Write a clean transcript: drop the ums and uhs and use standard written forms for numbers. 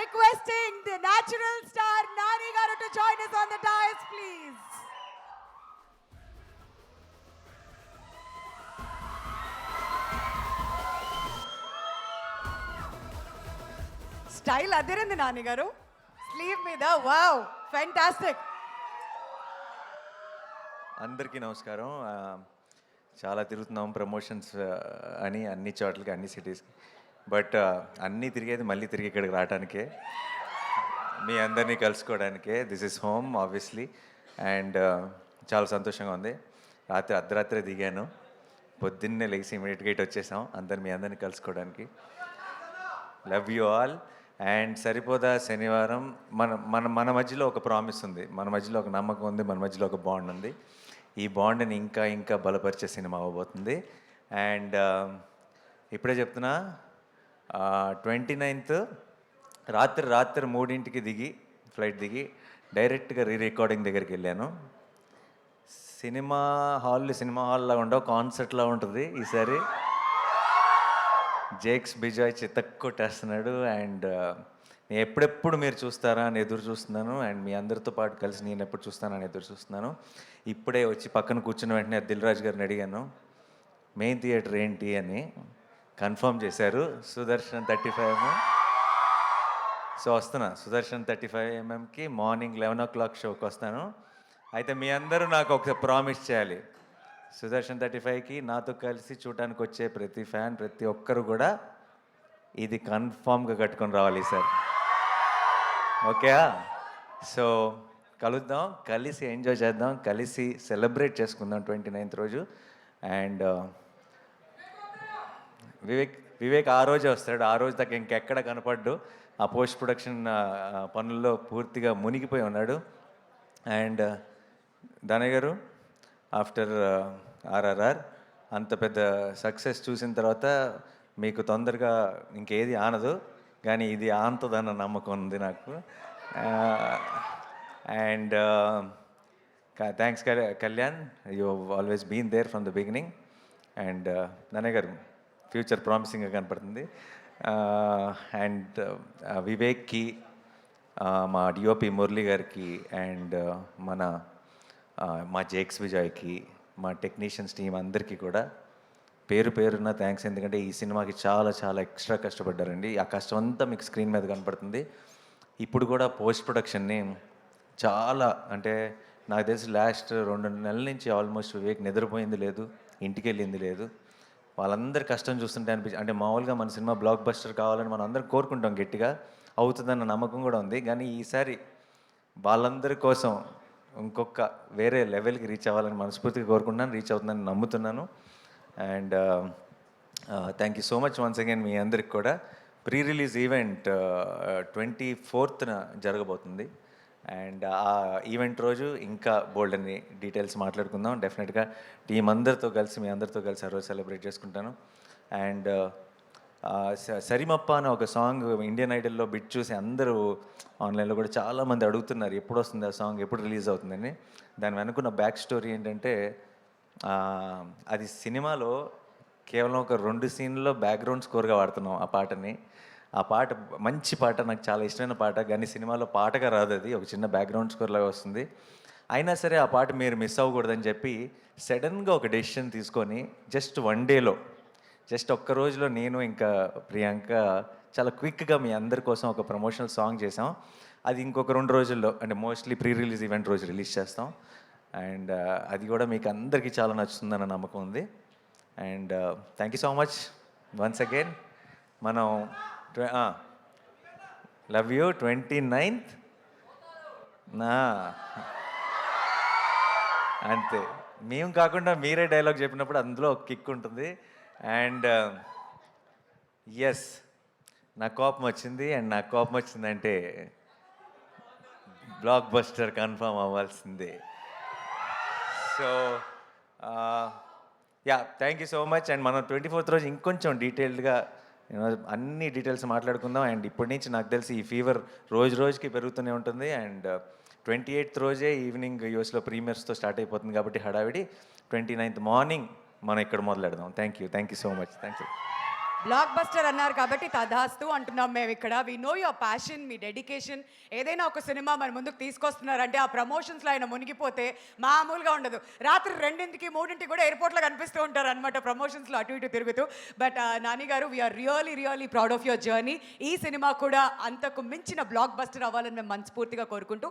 requesting the natural star Nani Garu to join us on the dais, please. Style అదిరింది నాని గారు. Slew మీద wow fantastic. అందరికీ నమస్కారం. చాలా తిరుగుతున్నాం ప్రమోషన్స్ అని అన్ని చోట్లకి అన్ని సిటీస్కి. బట్ అన్నీ తిరిగేది మళ్ళీ తిరిగి ఇక్కడికి రావడానికే, మీ అందరినీ కలుసుకోవడానికే. This is home obviously. And చాలా సంతోషంగా ఉంది. అర్ధరాత్రే దిగాను, పొద్దున్నే లేచి ఇమీడియట్గా ఇటు వచ్చేసాం మీ అందరినీ కలుసుకోవడానికి. Love you all. అండ్ సరిపోదా శనివారం మన మన మన మధ్యలో ఒక ప్రామిస్ ఉంది, మన మధ్యలో ఒక నమ్మకం ఉంది, మన మధ్యలో ఒక బాండ్ ఉంది. ఈ బాండ్ని ఇంకా ఇంకా బలపరిచే సినిమా అవ్వబోతుంది. అండ్ ఇప్పుడే చెప్తున్నా, 29th రాత్రి 3ంటికి దిగి ఫ్లైట్ దిగి డైరెక్ట్గా రికార్డింగ్ దగ్గరికి వెళ్ళాను. సినిమా హాల్లో ఉండవు, కాన్సర్ట్లా ఉంటుంది ఈసారి. జేక్స్ బిజాయ్ చితక్కొట్టేస్తున్నాడు. అండ్ నేను ఎప్పుడెప్పుడు మీరు చూస్తారా అని ఎదురు చూస్తున్నాను. అండ్ మీ అందరితో పాటు కలిసి నేను ఎప్పుడు చూస్తానని ఎదురు చూస్తున్నాను. ఇప్పుడే వచ్చి పక్కన కూర్చున్న వెంటనే దిల్ రాజు గారిని అడిగాను, మెయిన్ థియేటర్ ఏంటి అని. కన్ఫర్మ్ చేశారు, సుదర్శన్ 35mm. సో వస్తున్నా సుదర్శన్ 35mmకి మార్నింగ్ 11 o'clock షోకి వస్తాను. అయితే మీ అందరూ నాకు ఒక ప్రామిస్ చేయాలి, సుదర్శన్ 35కి నాతో కలిసి చూడటానికి వచ్చే ప్రతి ఫ్యాన్, ప్రతి ఒక్కరు కూడా ఇది కన్ఫామ్గా కట్టుకొని రావాలి సార్. ఓకే? సో కలుద్దాం, కలిసి ఎంజాయ్ చేద్దాం, కలిసి సెలబ్రేట్ చేసుకుందాం 29th రోజు. అండ్ వివేక్ ఆ రోజే వస్తాడు. ఆ రోజు దాకా ఇంకెక్కడ కనపడ్డు, ఆ పోస్ట్ ప్రొడక్షన్ పనుల్లో పూర్తిగా మునిగిపోయి ఉన్నాడు. అండ్ దానయ్య గారు, ఆఫ్టర్ ఆర్ఆర్ఆర్ అంత పెద్ద సక్సెస్ చూసిన తర్వాత మీకు తొందరగా ఇంకేది ఆనదు, కానీ ఇది ఆంతదన్న నమ్మకం ఉంది నాకు. And thanks Kalyan, you always been there from the beginning. And Nannayya గారు, ఫ్యూచర్ ప్రామిసింగ్గా కనపడుతుంది. అండ్ వివేక్కి, మా డిఓపి మురళి గారికి, అండ్ మా జేక్స్ విజయ్కి, మా టెక్నీషియన్స్ టీం అందరికీ కూడా పేరు పేరున్న థ్యాంక్స్. ఎందుకంటే ఈ సినిమాకి చాలా చాలా ఎక్స్ట్రా కష్టపడ్డారండి. ఆ కష్టం అంతా మీకు స్క్రీన్ మీద కనపడుతుంది. ఇప్పుడు కూడా పోస్ట్ ప్రొడక్షన్ని చాలా, అంటే నాకు తెలిసి లాస్ట్ 2 నెలల నుంచి ఆల్మోస్ట్ వివేక్ నిద్రపోయింది లేదు, ఇంటికి వెళ్ళింది లేదు. వాళ్ళందరి కష్టం చూస్తుంటే అంటే మామూలుగా మన సినిమా బ్లాక్ బస్టర్ కావాలని మనం అందరం కోరుకుంటాం, గట్టిగా అవుతుందన్న నమ్మకం కూడా ఉంది. కానీ ఈసారి వాళ్ళందరి కోసం ఇంకొక వేరే లెవెల్కి రీచ్ అవ్వాలని మనస్ఫూర్తిగా కోరుకుంటున్నాను, రీచ్ అవుతుందని నమ్ముతున్నాను. And thank you so much once again మీ అందరికి కూడా. ప్రీ రిలీజ్ ఈవెంట్ 24th జరగబోతుంది. అండ్ ఆ ఈవెంట్ రోజు ఇంకా బోల్డ్ అని డీటెయిల్స్ మాట్లాడుకుందాం. డెఫినెట్గా టీం అందరితో కలిసి, మీ అందరితో కలిసి ఆ రోజు సెలబ్రేట్ చేసుకుంటాను. అండ్ సరిమప్ప అనే ఒక సాంగ్ ఇండియన్ ఐడల్లో బిట్ చూసి అందరూ ఆన్లైన్లో కూడా చాలామంది అడుగుతున్నారు, ఎప్పుడు వస్తుంది ఆ సాంగ్, ఎప్పుడు రిలీజ్ అవుతుందని. దాని వెనుకున్న బ్యాక్ స్టోరీ ఏంటంటే, అది సినిమాలో కేవలం ఒక 2 సీన్లలో బ్యాక్గ్రౌండ్ స్కోర్గా వాడుతున్నాం ఆ పాటని. ఆ పాట మంచి పాట, నాకు చాలా ఇష్టమైన పాట, కానీ సినిమాలో పాటగా రాదు, అది ఒక చిన్న బ్యాక్గ్రౌండ్ స్కోర్ లాగా వస్తుంది. అయినా సరే ఆ పాట మీరు మిస్ అవ్వకూడదని చెప్పి సడన్గా ఒక డెసిషన్ తీసుకొని జస్ట్ 1 డేలో, జస్ట్ ఒక్క రోజులో నేను ఇంకా ప్రియాంక చాలా క్విక్గా మీ అందరి కోసం ఒక ప్రమోషనల్ సాంగ్ చేసాం. అది ఇంకొక 2 రోజుల్లో, అంటే మోస్ట్లీ ప్రీ రిలీజ్ ఈవెంట్ రోజు రిలీజ్ చేస్తాం. అండ్ అది కూడా మీకు అందరికీ చాలా నచ్చుతుందన్న నమ్మకం ఉంది. And thank you so much once again. మనం లవ్ యూ 29th అంతే. మేము కాకుండా మీరే డైలాగ్ చెప్పినప్పుడు అందులో ఒక కిక్ ఉంటుంది. అండ్ ఎస్, నా కోపం వచ్చింది. అండ్ నాకు కోపం వచ్చిందంటే బ్లాక్ బస్టర్ కన్ఫర్మ్ అవ్వాల్సిందే. So yeah, thank you so much. And మనం 24th రోజు ఇంకొంచెం డీటెయిల్డ్గా అన్ని డీటెయిల్స్ మాట్లాడుకుందాం. అండ్ ఇప్పటి నుంచి నాకు తెలిసి ఈ ఫీవర్ రోజు రోజుకి పెరుగుతూనే ఉంటుంది. అండ్ 28th రోజే ఈవినింగ్ యూఎస్లో ప్రీమియర్స్తో స్టార్ట్ అయిపోతుంది కాబట్టి హడావిడి. 29th మార్నింగ్ మనం ఇక్కడ మొదలెడదాం. Thank you so much. Thank you. Blockbuster అన్నారు కాబట్టి తదాస్తు అంటున్నాం మేము ఇక్కడ. వి నో యువర్ ప్యాషన్, మీ డెడికేషన్. ఏదైనా ఒక సినిమా మన ముందుకు తీసుకొస్తున్నారంటే ఆ ప్రమోషన్స్లో ఆయన మునిగిపోతే మామూలుగా ఉండదు. రాత్రి 2ంటికి 3ంటికి కూడా ఎయిర్పోర్ట్లో కనిపిస్తూ ఉంటారు అనమాట ప్రమోషన్స్లో అటు ఇటు తిరుగుతూ. బట్ నాని గారు, we're really proud of your journey. ఈ సినిమా కూడా అంతకు మించిన బ్లాక్ బస్టర్ అవ్వాలని మేము మనస్ఫూర్తిగా కోరుకుంటూ